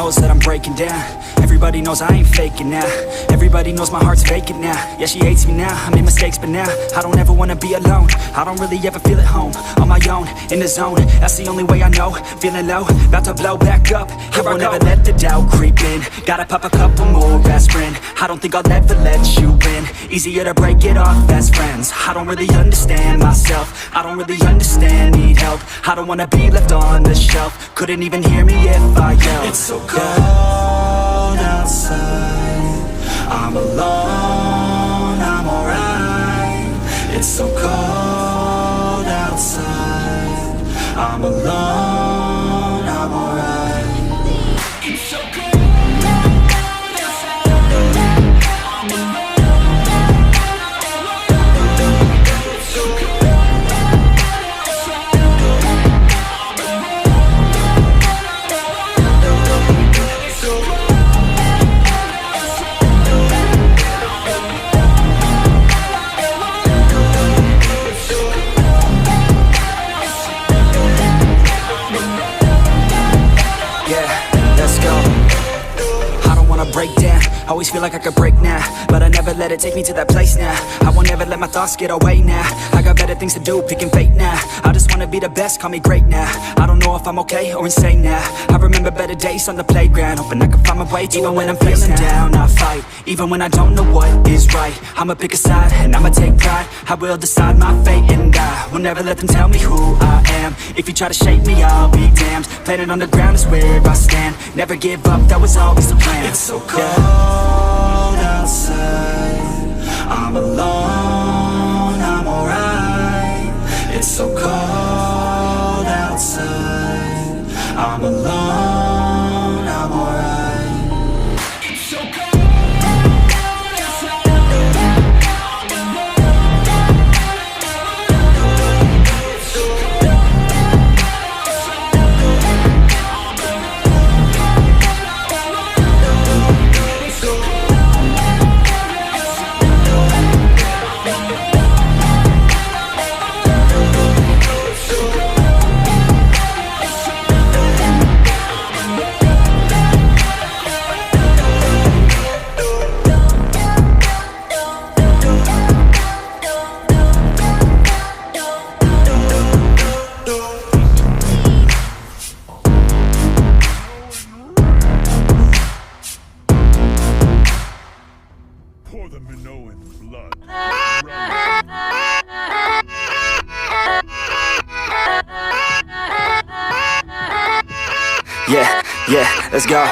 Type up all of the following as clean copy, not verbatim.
knows that I'm breaking down. Everybody knows I ain't faking now. Everybody knows my heart's vacant now. Yeah, she hates me now, I made mistakes, but now I don't ever wanna be alone. I don't really ever feel at home, on my own, in the zone. That's the only way I know, feeling low, about to blow back up. I won't ever let the doubt creep in. Gotta pop a couple more aspirin. I don't think I'll ever let you in. Easier to break it off best friends. I don't really understand myself, I don't really understand, need help. I don't wanna be left on the shelf. Couldn't even hear me if I yelled. It's so cold outside, I'm alone, I'm alright. It's so cold outside, I'm alone, I'm alright. It's so cold outside, I'm alone. It's so cold outside, I'm alone. It's so cold. Break down, always feel like I could break now, but I never let it take me to that place now. I won't ever let my thoughts get away now. I got better things to do, picking fate now. I just wanna be the best, call me great now. I don't know if I'm okay or insane now. I remember better days on the playground, hoping I can find my way to even when I'm feeling down, I fight. Even when I don't know what is right, I'ma pick a side and I'ma take pride. I will decide my fate and I will never let them tell me who I am. If you try to shake me, I'll be damned. Planet on the ground is where I stand. Never give up, that was always the plan. It's so cold outside, I'm alone, I'm alright. It's so cold outside, I'm alone, I'm alright. It's so cold outside, I'm alone. It's so cold outside, I'm Pour the Minoan blood. Yeah, let's go.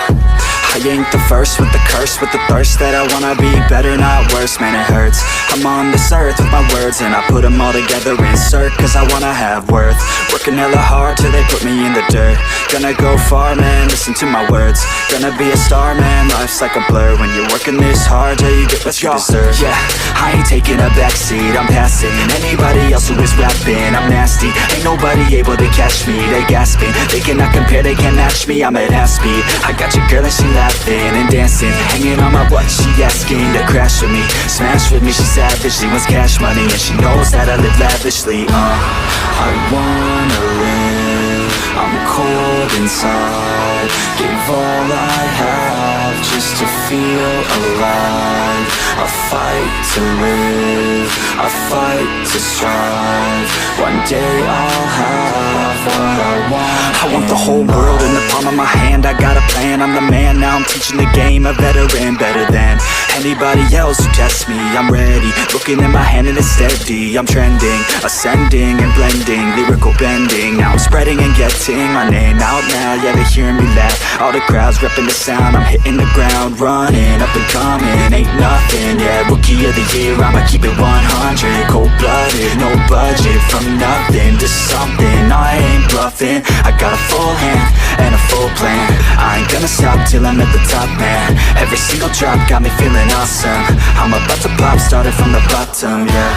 I ain't the first with the curse, with the thirst that I wanna be better, not worse, man it hurts. I'm on this earth with my words and I put them all together, insert, cause I wanna have worth. Working hella hard till they put me in the dirt. Gonna go far, man, listen to my words. Gonna be a star, man, life's like a blur. When you're working this hard till you get what you deserve. Yeah, I ain't taking a backseat, I'm passing anybody else who is rapping. I'm nasty, ain't nobody able to catch me. They gasping, they cannot compare, they can't match me. I'm at half speed, I got your girl and she laughing and dancing, hanging on my butt, she asking to crash with me, smash with me. She savage, she wants cash money and she knows that I live lavishly. I wanna live, I'm cold inside. Give all I have just to feel alive. I fight to live, I fight to strive. One day I'll have what I want. I want the whole world in the palm of my hand. I got a plan, I'm the man. Now I'm teaching the game, a veteran, better than anybody else who tests me. I'm ready, looking at my hand and it's steady. I'm trending, ascending and blending, lyrical bending. Now I'm spreading and getting my name out now. Yeah, they hearing me laugh, all the crowds repping the sound. I'm hitting the ground, running, up and coming, ain't nothing. Yeah, rookie of the year, I'ma keep it 100. Cold-blooded, no budget, from nothing to something. I ain't bluffing, I got a full hand and a full plan. I ain't gonna stop till I'm at the top, man. Every single drop got me feeling awesome. I'm about to pop, started from the bottom, yeah.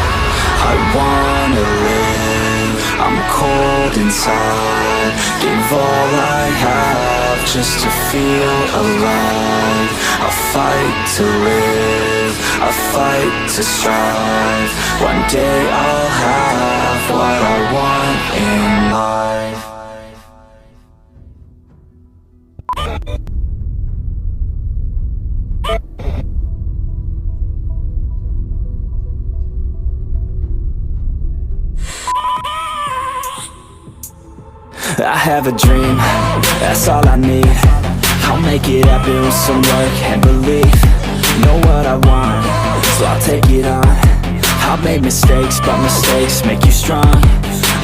I wanna live, I'm cold inside. Give all I have just to feel alive. I fight to live, I fight to strive. One day I'll have what I want in life. have a dream, that's all I need. I'll make it happen with some work and belief. Know what I want, so I'll take it on. I've made mistakes, but mistakes make you strong.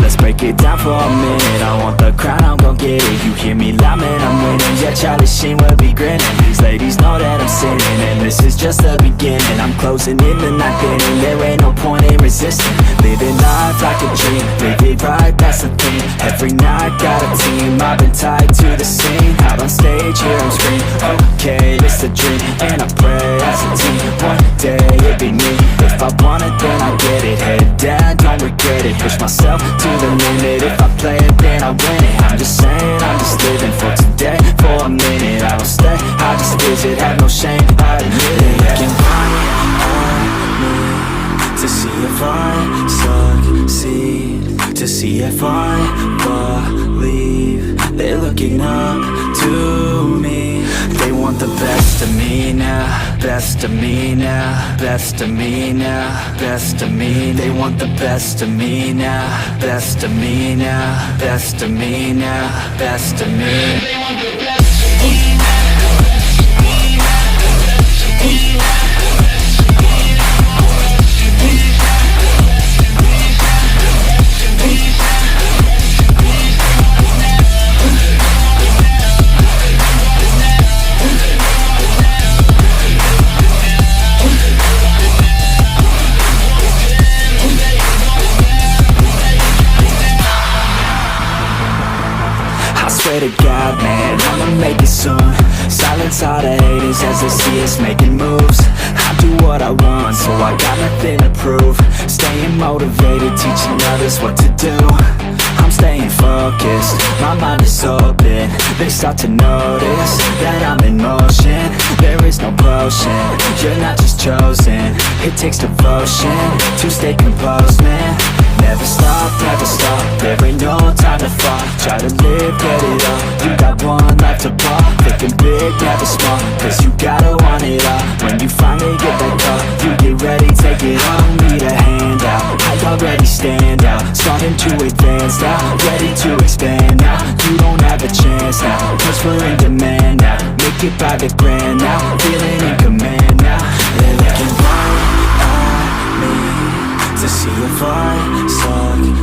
Let's break it down for a minute. I want the crown, I'm gon' get it. You hear me loud, man, I'm winning. Yeah, Charlie Sheen will be grinning. These ladies know that I'm sinning, and this is just the beginning. I'm closing in the night inning. There ain't no point in resisting. Living life like a dream, live it right, that's the thing. Every night got a team, I've been tied to the scene. Out on stage, here I'm screaming, okay, it's a dream. And I pray as a team, one day it'll be me. If I want it, then I get it. Head down, don't regret it. Push myself to the limit. If I play it, then I win it. I'm just saying, I'm just living for today. For a minute, I don't stay, I just visit. Have no shame, I admit it. Looking right at me to see if I succeed, to see if I believe. They're looking up to me. They want the best of me now, best of me now, best of me now, best of me. They want the best of me now, best of me now, best of me now, best of me. They want the best of me now. Swear to God, man, I'ma make it soon. Silence all the haters as they see us making moves. I do what I want, so I got nothing to prove. Staying motivated, teaching others what to do. I'm staying focused, my mind is open. They start to notice that I'm in motion. There is no potion, you're not just chosen. It takes devotion to stay composed, man. Never stop, there ain't no time to fall. Try to live, get it all, you got one life to ball. Thinking big, never small, cause you gotta want it all. When you finally get that call, you get ready, take it on. Need a hand out, I already stand out. Starting to advance now, ready to expand now. You don't have a chance now, cause we're in demand now. Make it by the grand now, feeling in command now. They're looking right at me to see if I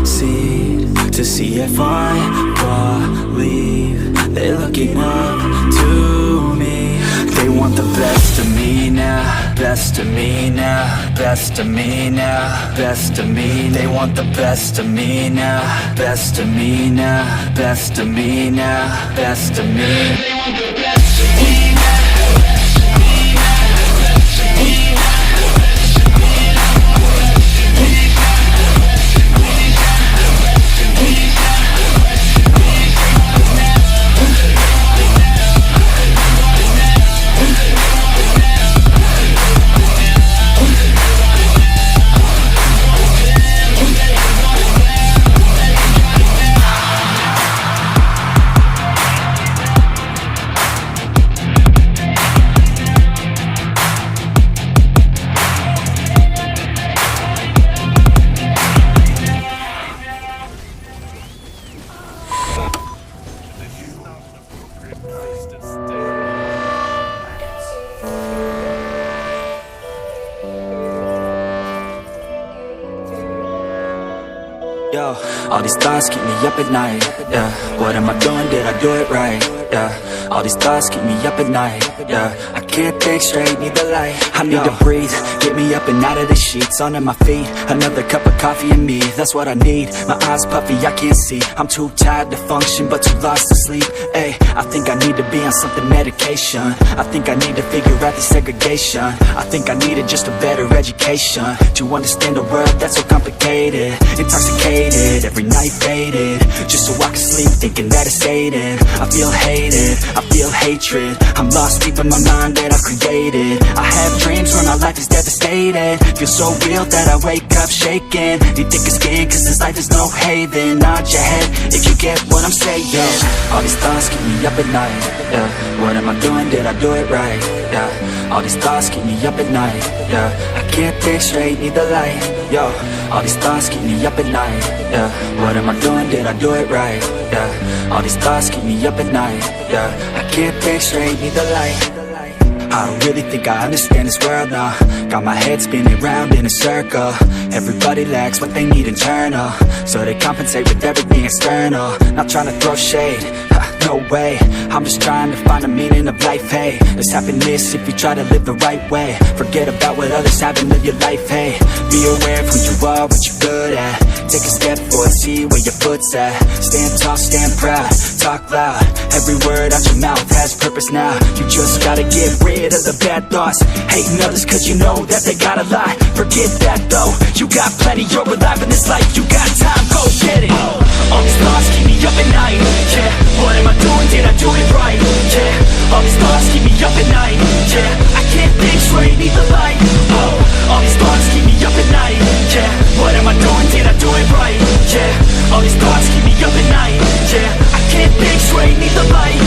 succeed, to see if I believe. They're looking up to me. They want the best of me now, best of me now, best of me now, best of me. They want the best of me now, best of me now, best of me now, best of me. They want the best of me now. Yo, all these thoughts keep me up at night, yeah. What am I doing, did I do it right, yeah. All these thoughts keep me up at night, yeah. I can't think straight, need the light. I need to breathe, get me up and out of the sheets. Under my feet, another cup of coffee and me. That's what I need, my eyes puffy, I can't see. I'm too tired to function, but too lost to sleep. Ay, I think I need to be on something medication. I think I need to figure out the segregation. I think I needed just a better education to understand a world that's so complicated. Intoxicated, every night faded, just so I can sleep thinking that it's Satan. I feel hated, I feel hatred. I'm lost deep in my mind that I've created. I have dreams where my life is devastated. Feel so real that I wake up shaking. Need thicker skin cause this life is no haven. Nod your head if you get what I'm saying. All these thoughts keep me up at night, yeah. What am I doing, did I do it right, yeah. All these thoughts keep me up at night, yeah. I can't think straight, need the light, yo. All these thoughts keep me up at night, yeah. What am I doing, did I do it right, yeah. All these thoughts keep me up at night, yeah. I can't think straight, need the light. I don't really think I understand this world now. Got my head spinning round in a circle. Everybody lacks what they need internal, so they compensate with everything external. Not trying to throw shade, no way. I'm just trying to find the meaning of life, hey. There's happiness if you try to live the right way. Forget about what others have and live your life, hey. Be aware of who you are, what you're good at. Take a step forward, see where your foot's at. Stand tall, stand proud, talk loud. Every word out your mouth has purpose now. You just gotta get rid of the bad thoughts. Hating others cause you know that they got a lot. Forget that though, you got plenty, you're alive in this life. You got time, go get it. All these thoughts keep me up at night, yeah. What am I doing, did I do it right, yeah. All these thoughts keep me up at night, yeah. I can't think straight, need the light. All these thoughts keep me up at night, yeah. What am I doing, did I do it right, yeah. All these thoughts keep me up at night, yeah. I can't think straight, need the light.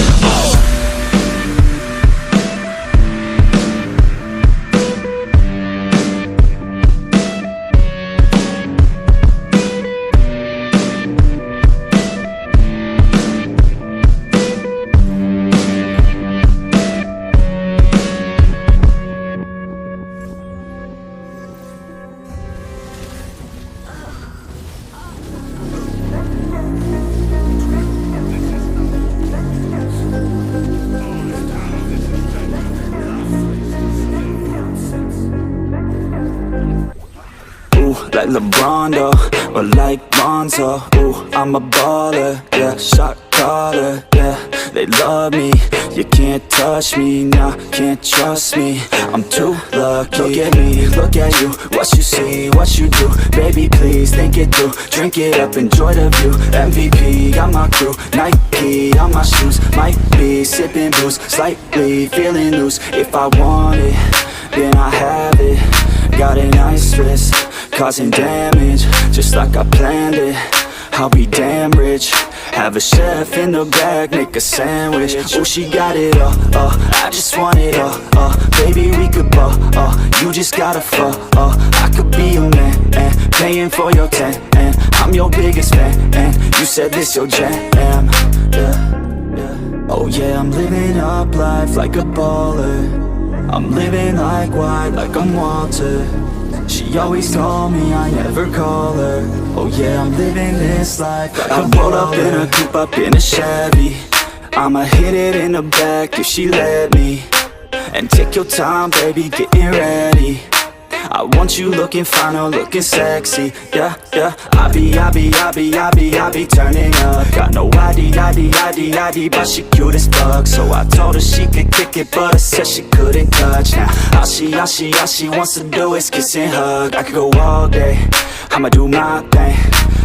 Like LeBron, or like Lonzo. Ooh, I'm a baller, yeah, shot caller, yeah. They love me, you can't touch me, nah, can't trust me. I'm too lucky. Look at me, look at you, what you see, what you do. Baby, please think it through, drink it up, enjoy the view. MVP, got my crew, Nike on my shoes. Might be sipping booze, slightly feeling loose. If I want it, then I have it. Got a nice wrist, causing damage, just like I planned it. I'll be damn rich. Have a chef in the back, make a sandwich. Oh, she got it all, I just want it all, baby, we could ball, you just gotta fall, I could be a man, and paying for your tan, and I'm your biggest fan, and you said this your jam, yeah. Oh yeah, I'm living up life like a baller. I'm living like white, like I'm Walter. She always told me I never call her. Oh yeah, I'm living this life like I roll up in a coupe, up in a Chevy. I'ma hit it in the back if she let me. And take your time, baby, getting ready. I want you looking fine or looking sexy. Yeah, yeah. I be turning up. Got no ID, but she cute as fuck. So I told her she could kick it, but I said she couldn't touch. Now all she wants to do is kiss and hug. I could go all day, I'ma do my thing.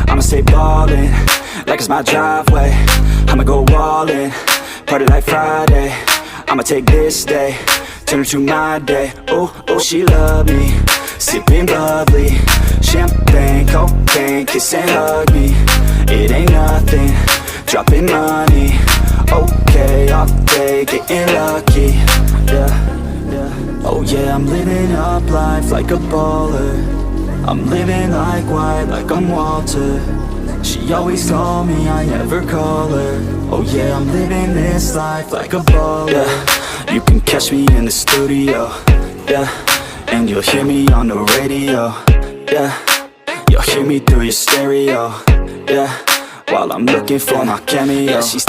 I'ma stay ballin', like it's my driveway. I'ma go all in, party like Friday. I'ma take this day, turn it to my day. Oh, she love me, sipping bubbly, champagne, cocaine, kiss and hug me. It ain't nothing, dropping money. Okay, all day, getting lucky. Yeah. Oh yeah, I'm living up life like a baller. I'm living like white, like I'm Walter. She always told me I never call her. Oh yeah, I'm living this life like a baller. Yeah. You can catch me in the studio, yeah. And you'll hear me on the radio, yeah. You'll hear me through your stereo, yeah. While I'm looking for my cameo. Yeah, she's